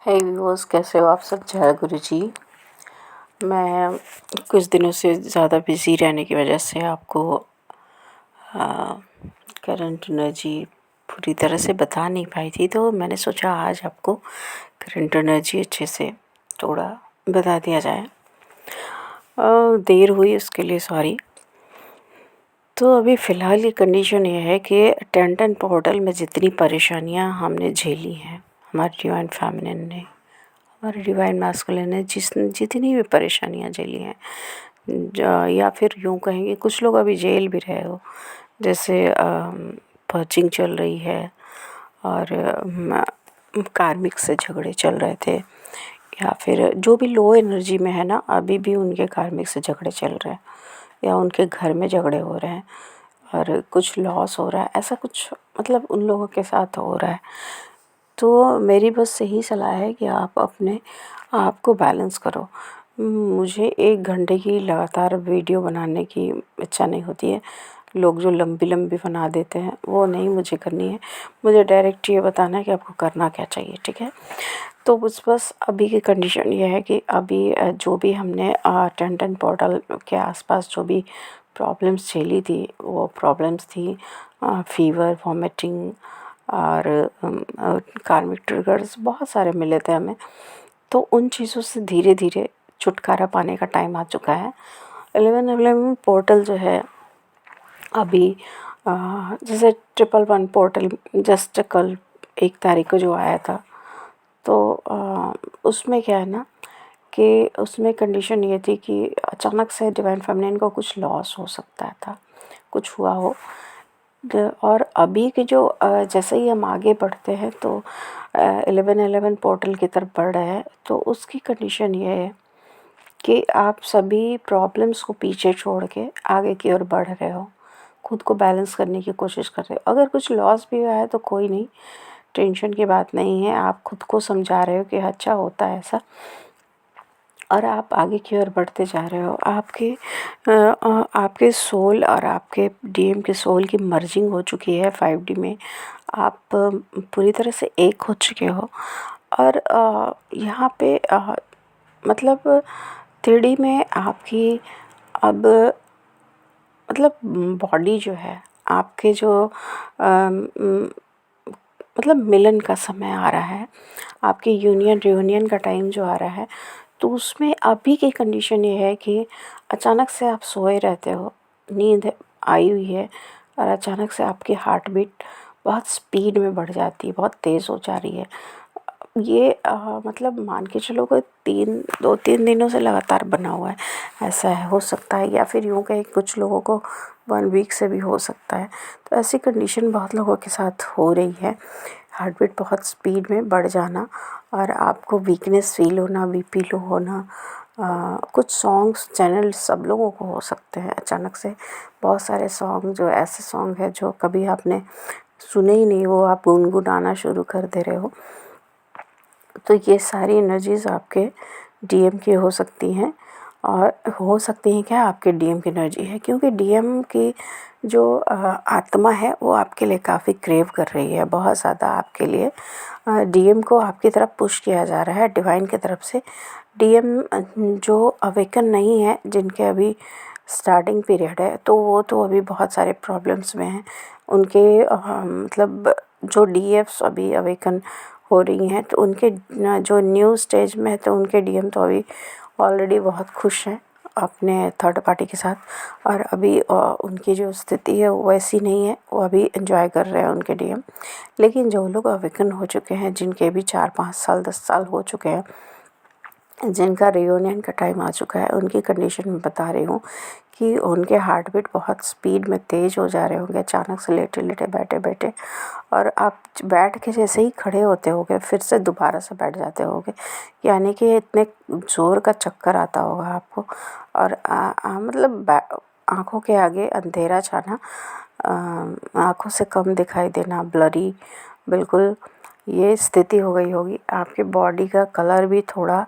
हे viewers, कैसे हो आप सब। जय गुरु जी। मैं कुछ दिनों से ज़्यादा बिज़ी रहने की वजह से आपको करंट एनर्जी पूरी तरह से बता नहीं पाई थी, तो मैंने सोचा आज आपको करंट एनर्जी अच्छे से थोड़ा बता दिया जाए। देर हुई उसके लिए सॉरी। तो अभी फ़िलहाल की कंडीशन ये है कि टेंटन पोर्टल में जितनी परेशानियां हमने झेली हैं, हमारी डिवाइन फेमिनिन ने, हमारे डिवाइन मैस्कुलिन ने जितनी भी परेशानियां झेली हैं, या फिर यूँ कहेंगे कुछ लोग अभी जेल भी रहे हो, जैसे पर्चिंग चल रही है और कार्मिक से झगड़े चल रहे थे, या फिर जो भी लो एनर्जी में है ना, अभी भी उनके कार्मिक से झगड़े चल रहे हैं या उनके घर में झगड़े हो रहे हैं और कुछ लॉस हो रहा है, ऐसा कुछ मतलब उन लोगों के साथ हो रहा है। तो मेरी बस यही सलाह है कि आप अपने आप को बैलेंस करो। मुझे 1 घंटे की लगातार वीडियो बनाने की इच्छा नहीं होती है। लोग जो लंबी लंबी बना देते हैं वो नहीं मुझे करनी है। मुझे डायरेक्ट ये बताना है कि आपको करना क्या चाहिए, ठीक है। तो बस अभी की कंडीशन ये है कि अभी जो भी हमने टेंटन पोर्टल के आसपास जो भी प्रॉब्लम्स झेली थी, वो प्रॉब्लम्स थी फीवर, वॉमिटिंग और कार्मिक ट्रिगर्स बहुत सारे मिले थे हमें। तो उन चीज़ों से धीरे धीरे छुटकारा पाने का टाइम आ चुका है। 1111 पोर्टल जो है अभी जैसे 111 पोर्टल जस्ट कल 1 तारीख को जो आया था, तो उसमें क्या है ना कि उसमें कंडीशन ये थी कि अचानक से डिवाइन फेमिनिन को कुछ लॉस हो सकता था, कुछ हुआ हो। और अभी के जो जैसे ही हम आगे बढ़ते हैं तो 1111 पोर्टल की तरफ बढ़ रहे हैं, तो उसकी कंडीशन ये है कि आप सभी प्रॉब्लम्स को पीछे छोड़ के आगे की ओर बढ़ रहे हो, खुद को बैलेंस करने की कोशिश कर रहे हो। अगर कुछ लॉस भी हुआ है तो कोई नहीं, टेंशन की बात नहीं है। आप खुद को समझा रहे हो कि अच्छा होता है ऐसा, और आप आगे की ओर बढ़ते जा रहे हो। आपके सोल और आपके डीएम के सोल की मर्जिंग हो चुकी है 5D में। आप पूरी तरह से एक हो चुके हो। और यहाँ पे मतलब 3D में आपकी अब मतलब बॉडी जो है, आपके जो मतलब मिलन का समय आ रहा है, आपके यूनियन रियूनियन का टाइम जो आ रहा है, तो उसमें अभी की कंडीशन ये है कि अचानक से आप सोए रहते हो, नींद आई हुई है और अचानक से आपकी हार्ट बीट बहुत स्पीड में बढ़ जाती है, बहुत तेज़ हो जा रही है। ये मतलब मान के चलो कि 2-3 दिनों से लगातार बना हुआ है, ऐसा है, हो सकता है। या फिर यूँ कहें कुछ लोगों को 1 वीक से भी हो सकता है। तो ऐसी कंडीशन बहुत लोगों के साथ हो रही है, हार्ट बीट बहुत स्पीड में बढ़ जाना और आपको वीकनेस फील होना, बीपी लो होना। कुछ सॉन्ग्स चैनल सब लोगों को हो सकते हैं अचानक से। बहुत सारे सॉन्ग जो ऐसे सॉन्ग हैं जो कभी आपने सुने ही नहीं, वो आप गुनगुनाना शुरू कर दे रहे हो। तो ये सारी एनर्जीज़ आपके डीएम की हो सकती हैं, और हो सकती हैं क्या, आपके डीएम की एनर्जी है, क्योंकि डीएम की जो आत्मा है वो आपके लिए काफ़ी क्रेव कर रही है, बहुत ज़्यादा आपके लिए। डीएम को आपकी तरफ पुश किया जा रहा है डिवाइन की तरफ से। डीएम जो अवेकन नहीं है, जिनके अभी स्टार्टिंग पीरियड है, तो वो तो अभी बहुत सारे प्रॉब्लम्स में हैं। उनके मतलब जो डीएफ्स अभी अवेकन हो रही हैं, तो उनके जो न्यू स्टेज में है, तो उनके डीएम तो अभी ऑलरेडी बहुत खुश हैं अपने थर्ड पार्टी के साथ। और अभी उनकी जो स्थिति है वो वैसी नहीं है, वो अभी एंजॉय कर रहे हैं उनके डीएम। लेकिन जो लोग अवेकन हो चुके हैं, जिनके भी 4-5 साल 10 साल हो चुके हैं, जिनका रियूनियन का टाइम आ चुका है, उनकी कंडीशन में बता रही हूँ कि उनके हार्ट बीट बहुत स्पीड में तेज़ हो जा रहे होंगे अचानक से, लेटे लेटे बैठे बैठे। और आप बैठ के जैसे ही खड़े होते होगे, फिर से दोबारा से बैठ जाते होगे, यानी कि इतने ज़ोर का चक्कर आता होगा आपको। और मतलब आँखों के आगे अंधेरा छाना, आँखों से कम दिखाई देना, ब्लरी बिल्कुल, ये स्थिति हो गई होगी। आपके बॉडी का कलर भी थोड़ा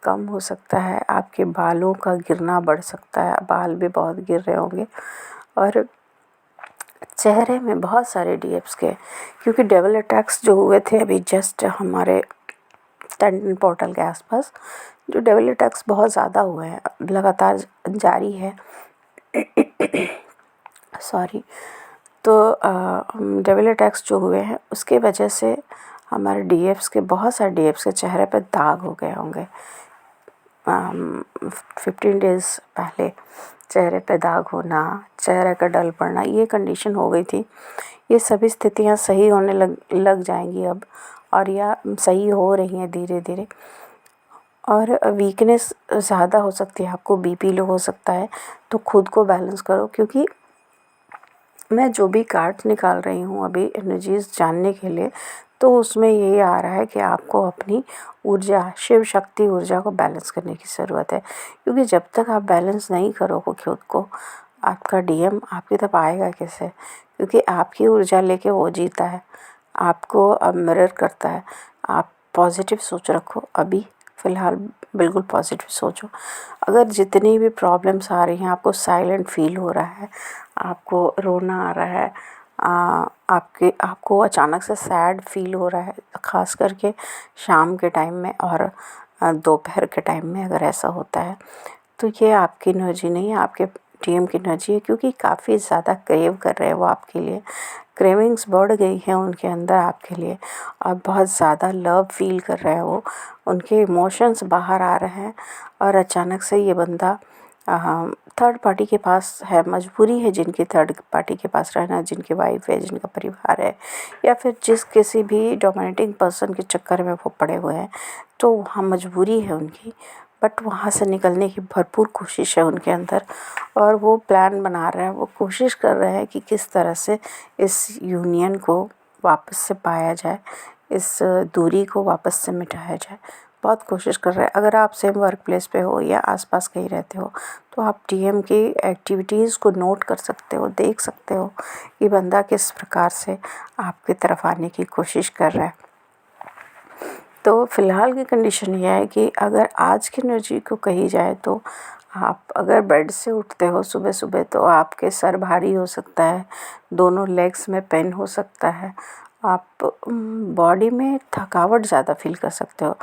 कम हो सकता है, आपके बालों का गिरना बढ़ सकता है, बाल भी बहुत गिर रहे होंगे। और चेहरे में बहुत सारे डीएफ्स के, क्योंकि डेबल अटैक्स जो हुए थे अभी जस्ट हमारे टेंडन पोर्टल के आसपास जो डेविल अटैक्स बहुत ज़्यादा हुए हैं, लगातार जारी है। सॉरी। तो डेविल अटैक्स जो हुए हैं उसके वजह से हमारे डीएफ्स के, बहुत सारे डीएफ्स के चेहरे पे दाग हो गए होंगे। 15 डेज़ पहले चेहरे पे दाग होना, चेहरे का डल पड़ना, ये कंडीशन हो गई थी। ये सभी स्थितियाँ सही होने लग जाएंगी अब, और या सही हो रही हैं धीरे धीरे। और वीकनेस ज़्यादा हो सकती है, आपको बीपी लो हो सकता है, तो खुद को बैलेंस करो। क्योंकि मैं जो भी कार्ड्स निकाल रही हूँ अभी एनर्जीज़ जानने के लिए, तो उसमें यही आ रहा है कि आपको अपनी ऊर्जा, शिव शक्ति ऊर्जा को बैलेंस करने की ज़रूरत है। क्योंकि जब तक आप बैलेंस नहीं करोगे खुद को, आपका डीएम आपकी तरफ आएगा कैसे? क्योंकि आपकी ऊर्जा लेके वो जीता है, आपको अब मिरर करता है। आप पॉजिटिव सोच रखो, अभी फ़िलहाल बिल्कुल पॉजिटिव सोचो। अगर जितनी भी प्रॉब्लम्स आ रही हैं, आपको साइलेंट फील हो रहा है, आपको रोना आ रहा है, आपको अचानक से सैड फील हो रहा है, ख़ास करके शाम के टाइम में और दोपहर के टाइम में अगर ऐसा होता है, तो ये आपकी एनर्जी नहीं है, आपके डीएम की एनर्जी है। क्योंकि काफ़ी ज़्यादा क्रेव कर रहे हैं वो आपके लिए, क्रेविंग्स बढ़ गई हैं उनके अंदर आपके लिए, और बहुत ज़्यादा लव फील कर रहे हैं वो, उनके इमोशंस बाहर आ रहे हैं। और अचानक से ये बंदा थर्ड पार्टी के पास है, मजबूरी है जिनकी थर्ड पार्टी के पास रहना, जिनकी वाइफ है, जिनका परिवार है, या फिर जिस किसी भी डोमिनेटिंग पर्सन के चक्कर में वो पड़े हुए हैं, तो वहाँ मजबूरी है उनकी। बट वहाँ से निकलने की भरपूर कोशिश है उनके अंदर, और वो प्लान बना रहे हैं, वो कोशिश कर रहे हैं कि किस तरह से इस यूनियन को वापस से पाया जाए, इस दूरी को वापस से मिटाया जाए। बहुत कोशिश कर रहे हैं। अगर आप सेम वर्क प्लेस पे हो या आसपास कहीं रहते हो, तो आप डीएम की एक्टिविटीज़ को नोट कर सकते हो, देख सकते हो कि बंदा किस प्रकार से आपकी तरफ आने की कोशिश कर रहा है। तो फ़िलहाल की कंडीशन ये है कि अगर आज की एनर्जी को कही जाए, तो आप अगर बेड से उठते हो सुबह सुबह, तो आपके सर भारी हो सकता है, दोनों लेग्स में पेन हो सकता है, आप बॉडी में थकावट ज़्यादा फील कर सकते हो,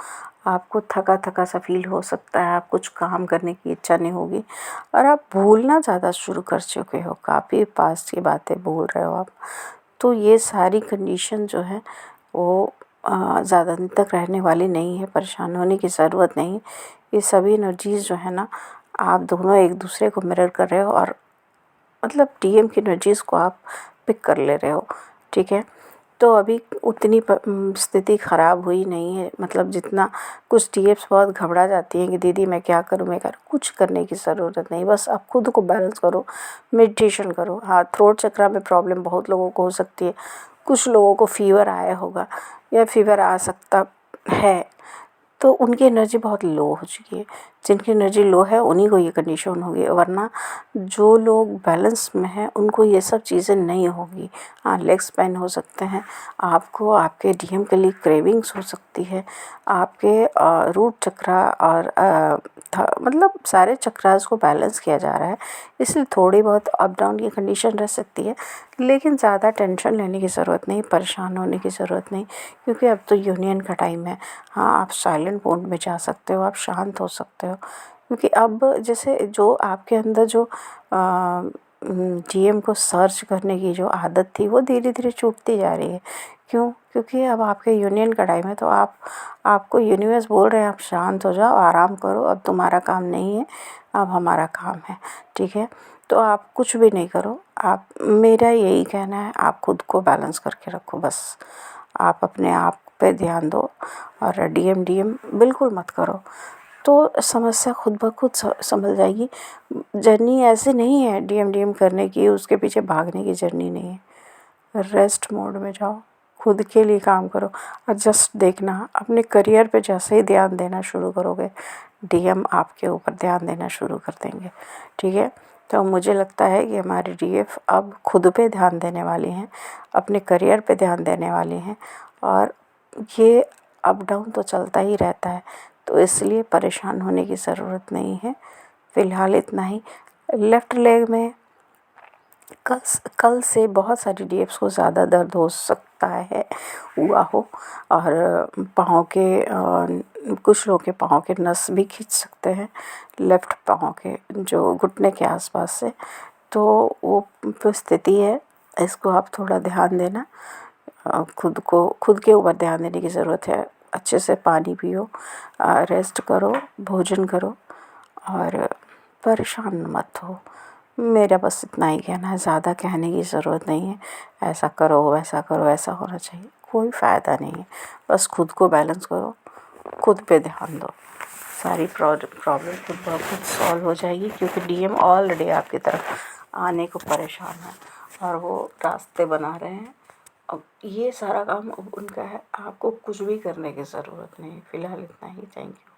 आपको थका थका सा फील हो सकता है, आप कुछ काम करने की इच्छा नहीं होगी, और आप भूलना ज़्यादा शुरू कर चुके हो, काफ़ी पास्ट की बातें भूल रहे हो आप। तो ये सारी कंडीशन जो है वो ज़्यादा दिन तक रहने वाली नहीं है, परेशान होने की ज़रूरत नहीं। ये सभी एनर्जीज़ जो है ना, आप दोनों एक दूसरे को मिरर कर रहे हो, और मतलब डीएम की एनर्जीज़ को आप पिक कर ले रहे हो, ठीक है। तो अभी उतनी स्थिति ख़राब हुई नहीं है, मतलब जितना कुछ डीएफ्स बहुत घबरा जाती हैं कि दीदी मैं क्या करूँ, मैं कर कुछ करने की ज़रूरत नहीं, बस आप खुद को बैलेंस करो, मेडिटेशन करो। हाँ, थ्रोट चक्रा में प्रॉब्लम बहुत लोगों को हो सकती है, कुछ लोगों को फ़ीवर आया होगा या फ़ीवर आ सकता है, तो उनकी एनर्जी बहुत लो हो चुकी है। जिनकी एनर्जी लो है उन्हीं को ये कंडीशन होगी, वरना जो लोग बैलेंस में हैं उनको ये सब चीज़ें नहीं होगी। हाँ, लेग्स पेन हो सकते हैं, आपको आपके डीएम के लिए क्रेविंग्स हो सकती है, आपके रूट चक्रा और मतलब सारे चक्रास को बैलेंस किया जा रहा है, इसलिए थोड़ी बहुत अप डाउन की कंडीशन रह सकती है। लेकिन ज़्यादा टेंशन लेने की ज़रूरत नहीं, परेशान होने की ज़रूरत नहीं, क्योंकि अब तो यूनियन का टाइम है। हाँ, आप साइलेंट मोड में जा सकते हो, आप शांत हो सकते हो, क्योंकि अब जैसे जो आपके अंदर जो डीएम को सर्च करने की जो आदत थी, वो धीरे धीरे छूटती जा रही है। क्यों? क्योंकि अब आपके यूनियन का टाइम है, तो आपको यूनिवर्स बोल रहे हैं आप शांत हो जाओ, आराम करो, अब तुम्हारा काम नहीं है, अब हमारा काम है, ठीक है। तो आप कुछ भी नहीं करो, आप, मेरा यही कहना है, आप खुद को बैलेंस करके रखो बस। आप अपने आप पे ध्यान दो, और डीएम बिल्कुल मत करो, तो समस्या खुद ब खुद संभल जाएगी। जर्नी ऐसे नहीं है डीएम करने की, उसके पीछे भागने की जर्नी नहीं है। रेस्ट मोड में जाओ, खुद के लिए काम करो, और जस्ट देखना अपने करियर पे जैसे ही ध्यान देना शुरू करोगे, डीएम आपके ऊपर ध्यान देना शुरू कर देंगे, ठीक है। तो मुझे लगता है कि हमारे डीएफ अब खुद पे ध्यान देने वाले हैं, अपने करियर पे ध्यान देने वाले हैं, और ये अप डाउन तो चलता ही रहता है, तो इसलिए परेशान होने की ज़रूरत नहीं है। फ़िलहाल इतना ही। लेफ़्ट लेग में कल से बहुत सारी डीएप्स को ज़्यादा दर्द हो सकता है, हुआ हो, और पाँव के कुछ लोगों के पाँव के नस भी खींच सकते हैं, लेफ़्ट पाँव के जो घुटने के आसपास से। तो वो स्थिति है, इसको आप थोड़ा ध्यान देना। खुद के ऊपर ध्यान देने की ज़रूरत है। अच्छे से पानी पियो, रेस्ट करो, भोजन करो और परेशान मत हो। मेरा बस इतना ही कहना है, ज़्यादा कहने की ज़रूरत नहीं है। ऐसा करो, वैसा करो, ऐसा होना चाहिए, कोई फ़ायदा नहीं है। बस खुद को बैलेंस करो, खुद पे ध्यान दो, सारी प्रॉब्लम खुद ब खुद सॉल्व हो जाएगी, क्योंकि डीएम ऑलरेडी आपकी तरफ आने को परेशान है और वो रास्ते बना रहे हैं। अब ये सारा काम अब उनका है, आपको कुछ भी करने की ज़रूरत नहीं है। फ़िलहाल इतना ही। Thank you.